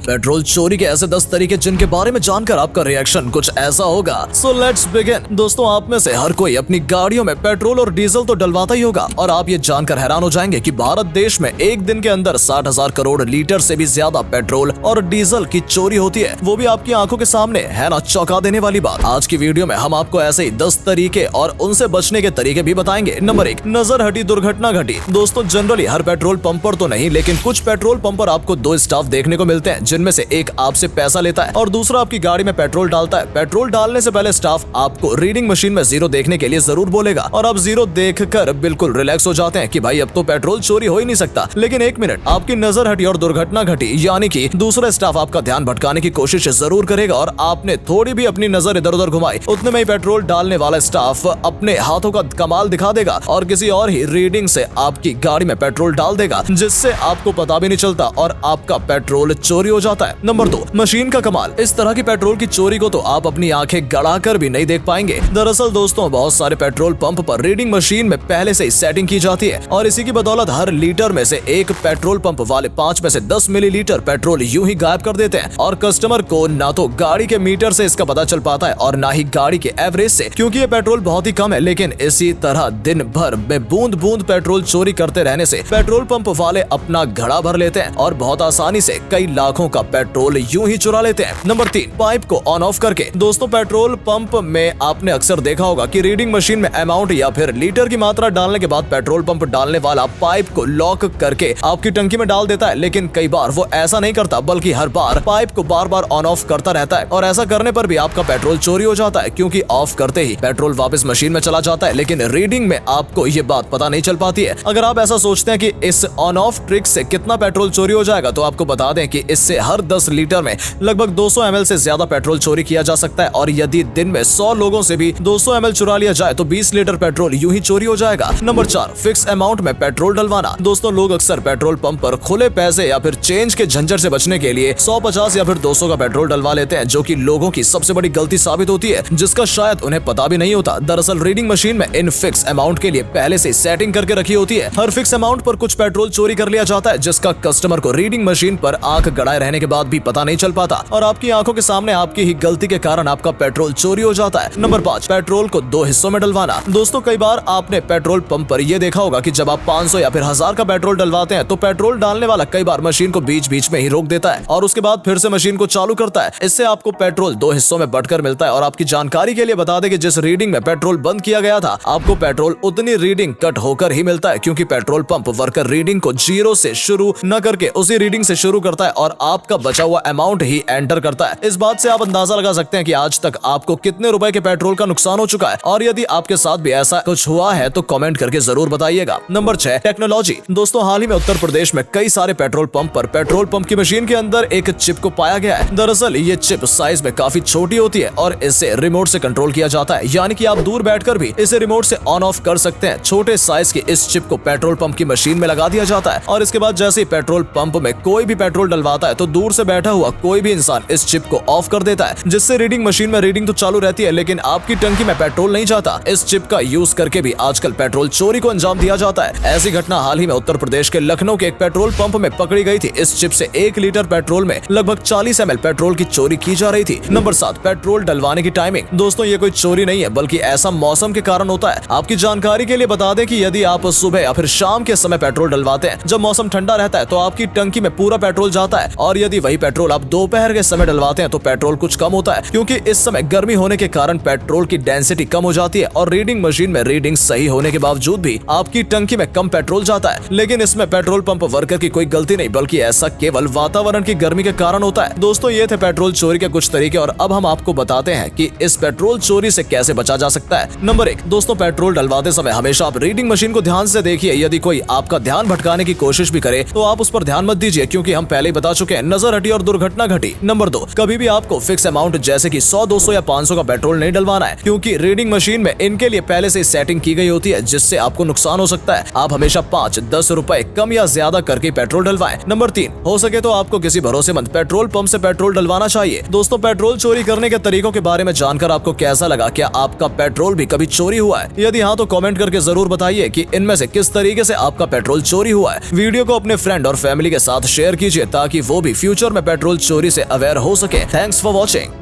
Petrol चोरी के ऐसे 10 तरीके जिनके बारे में जानकर आपका रिएक्शन कुछ ऐसा होगा। So let's begin. दोस्तों, आप में से हर कोई अपनी गाड़ियों में पेट्रोल और डीजल तो डलवाता ही होगा और आप ये जानकर हैरान हो जाएंगे कि भारत देश में एक दिन के अंदर 60,000 करोड़ लीटर से भी ज्यादा पेट्रोल और डीजल की चोरी होती है, वो भी आपकी आंखों के सामने। है ना चौंका देने वाली बात। आज की वीडियो में हम आपको ऐसे ही 10 तरीके और उनसे बचने के तरीके भी बताएंगे। नंबर 1, नजर हटी दुर्घटना घटी। दोस्तों, जनरली हर पेट्रोल पंप पर तो नहीं, लेकिन कुछ पेट्रोल पंप पर आपको 2 स्टाफ देखने को मिलते हैं, जिनमें से एक आपसे पैसा लेता है और दूसरा आपकी गाड़ी में पेट्रोल डालता है। पेट्रोल डालने से पहले स्टाफ आपको रीडिंग मशीन में 0 देखने के लिए जरूर बोलेगा और आप 0 देखकर बिल्कुल रिलैक्स हो जाते हैं कि भाई अब तो पेट्रोल चोरी हो ही नहीं सकता। लेकिन एक मिनट, आपकी नजर हटी और दुर्घटना घटी, यानी कि दूसरा स्टाफ आपका ध्यान भटकाने की कोशिश जरूर करेगा और आपने थोड़ी भी अपनी नजर इधर उधर घुमाई, उतने में ही पेट्रोल डालने वाला स्टाफ अपने हाथों का कमाल दिखा देगा और किसी और ही रीडिंग से आपकी गाड़ी में पेट्रोल डाल देगा, जिससे आपको पता भी नहीं चलता और आपका पेट्रोल चोरी हो जाता है। नंबर 2, मशीन का कमाल। इस तरह की पेट्रोल की चोरी को तो आप अपनी आंखें गड़ाकर भी नहीं देख पाएंगे। दरअसल दोस्तों, बहुत सारे पेट्रोल पंप पर रीडिंग मशीन में पहले से ही सेटिंग की जाती है और इसी की बदौलत हर लीटर में से एक पेट्रोल पंप वाले 5 में से 10 मिलीलीटर पेट्रोल यूं ही गायब कर देते हैं और कस्टमर को ना तो गाड़ी के मीटर से इसका पता चल पाता है और ना ही गाड़ी के एवरेज से, क्योंकि ये पेट्रोल बहुत ही कम है। लेकिन इसी तरह दिन भर में बूंद बूंद पेट्रोल चोरी करते रहने से पेट्रोल पंप वाले अपना घड़ा भर लेते हैं और बहुत आसानी से कई लाखों का पेट्रोल यूं ही चुरा लेते हैं। नंबर 3, पाइप को ऑन ऑफ करके। दोस्तों, पेट्रोल पंप में आपने अक्सर देखा होगा कि रीडिंग मशीन में अमाउंट या फिर लीटर की मात्रा डालने के बाद पेट्रोल पंप डालने वाला पाइप को लॉक करके आपकी टंकी में डाल देता है, लेकिन कई बार वो ऐसा नहीं करता, बल्कि हर बार पाइप को बार बार ऑन ऑफ करता रहता है और ऐसा करने पर भी आपका पेट्रोल चोरी हो जाता है, क्योंकि ऑफ करते ही पेट्रोल वापस मशीन में चला जाता है, लेकिन रीडिंग में आपको ये बात पता नहीं चल पाती है। अगर आप ऐसा सोचते हैं कि इस ऑन ऑफ ट्रिक से कितना पेट्रोल चोरी हो जाएगा, तो आपको बता दें कि इससे हर 10 लीटर में लगभग 200 ml से ज्यादा पेट्रोल चोरी किया जा सकता है और यदि दिन में 100 लोगों से भी 200 ml चुरा लिया जाए तो 20 लीटर पेट्रोल यूं ही चोरी हो जाएगा। नंबर 4, फिक्स अमाउंट में पेट्रोल डलवाना। दोस्तों, लोग अक्सर पेट्रोल पंप पर खुले पैसे या फिर चेंज के झंझट से बचने के लिए 100, 50 या फिर 200 का पेट्रोल डलवा लेते हैं, जो कि लोगों की सबसे बड़ी गलती साबित होती है, जिसका शायद उन्हें पता भी नहीं होता। दरअसल रीडिंग मशीन में इन फिक्स अमाउंट के लिए पहले से सेटिंग करके रखी होती है। हर फिक्स अमाउंट पर कुछ पेट्रोल चोरी कर लिया जाता है, जिसका कस्टमर को रीडिंग मशीन पर आंख गड़ाए रहने के बाद भी पता नहीं चल पाता और आपकी आंखों के सामने आपकी ही गलती के कारण आपका पेट्रोल चोरी हो जाता है। नंबर 5, पेट्रोल को 2 हिस्सों में डलवाना। दोस्तों, कई बार आपने पेट्रोल पंप पर यह देखा होगा कि जब आप 500 या फिर 1000 का पेट्रोल डलवाते हैं तो पेट्रोल डालने वाला कई बार मशीन को बीच बीच में ही रोक देता है और उसके बाद फिर से मशीन को चालू करता है। इससे आपको पेट्रोल 2 हिस्सों में बंटकर मिलता है और आपकी जानकारी के लिए बता दें कि जिस रीडिंग में पेट्रोल बंद किया गया था, आपको पेट्रोल उतनी रीडिंग कट होकर ही मिलता है, क्योंकि पेट्रोल पंप वर्कर रीडिंग को 0 से शुरू न करके उसी रीडिंग से शुरू करता है और आपका बचा हुआ अमाउंट ही एंटर करता है। इस बात से आप अंदाजा लगा सकते हैं कि आज तक आपको कितने रुपए के पेट्रोल का नुकसान हो चुका है और यदि आपके साथ भी ऐसा कुछ हुआ है तो कमेंट करके जरूर बताइएगा। Number 6, technology. दोस्तों, हाल ही में उत्तर प्रदेश में कई सारे पेट्रोल पंप पर पेट्रोल पंप की मशीन के अंदर एक चिप को पाया गया है। दरअसल ये चिप साइज में काफी छोटी होती है और इसे रिमोट से कंट्रोल किया जाता है, यानी कि आप दूर बैठकर भी इसे रिमोट से ऑन ऑफ कर सकते हैं। छोटे साइज की इस चिप को पेट्रोल पंप की मशीन में लगा दिया जाता है और इसके बाद जैसे ही पेट्रोल पंप में कोई भी पेट्रोल डलवाता है तो दूर से बैठा हुआ कोई भी इंसान इस चिप को ऑफ कर देता है, जिससे रीडिंग मशीन में रीडिंग तो चालू रहती है, लेकिन आपकी टंकी में पेट्रोल नहीं जाता। इस चिप का यूज करके भी आजकल पेट्रोल चोरी को अंजाम दिया जाता है। ऐसी घटना हाल ही में उत्तर प्रदेश के लखनऊ के एक पेट्रोल पंप में पकड़ी गई थी। इस चिप से 1 लीटर पेट्रोल में लगभग 40 ml पेट्रोल की चोरी की जा रही थी। नंबर 7, पेट्रोल डलवाने की टाइमिंग। दोस्तों, ये कोई चोरी नहीं है, बल्कि ऐसा मौसम के कारण होता है। आपकी जानकारी के लिए बता दें कि यदि आप सुबह या फिर शाम के समय पेट्रोल डलवाते हैं, जब मौसम ठंडा रहता है, तो आपकी टंकी में पूरा पेट्रोल जाता है और यदि वही पेट्रोल आप दोपहर के समय डलवाते हैं तो पेट्रोल कुछ कम होता है, क्योंकि इस समय गर्मी होने के कारण पेट्रोल की डेंसिटी कम हो जाती है और रीडिंग मशीन में रीडिंग सही होने के बावजूद भी आपकी टंकी में कम पेट्रोल जाता है। लेकिन इसमें पेट्रोल पंप वर्कर की कोई गलती नहीं, बल्कि ऐसा केवल वातावरण की गर्मी के कारण होता है। दोस्तों, ये थे पेट्रोल चोरी के कुछ तरीके और अब हम आपको बताते हैं कि इस पेट्रोल चोरी से कैसे बचा जा सकता है। नंबर 1, दोस्तों, पेट्रोल डलवाते समय हमेशा आप रीडिंग मशीन को ध्यान से देखिए। यदि कोई आपका ध्यान भटकाने की कोशिश भी करे तो आप उस पर ध्यान मत दीजिए, क्योंकि हम पहले ही बता चुके हैं, नजर हटी और दुर्घटना घटी। नंबर 2, कभी भी आपको फिक्स अमाउंट जैसे कि 100, 200 या 500 का पेट्रोल नहीं डलवाना है, क्योंकि रीडिंग मशीन में इनके लिए पहले से सेटिंग की गई होती है, जिससे आपको नुकसान हो सकता है। आप हमेशा 5-10 रुपए कम या ज्यादा करके पेट्रोल डलवाएं। नंबर 3, हो सके तो आपको किसी भरोसेमंद पेट्रोल पंप से पेट्रोल डलवाना चाहिए। दोस्तों, पेट्रोल चोरी करने के तरीकों के बारे में जानकर आपको कैसा लगा? क्या आपका पेट्रोल भी कभी चोरी हुआ है? यदि हाँ, तो कमेंट करके जरूर बताइए कि इनमें से किस तरीके से आपका पेट्रोल चोरी हुआ है। वीडियो को अपने फ्रेंड और फैमिली के साथ शेयर कीजिए ताकि वो भी फ्यूचर में पेट्रोल चोरी से अवेयर हो सके। Thanks for watching.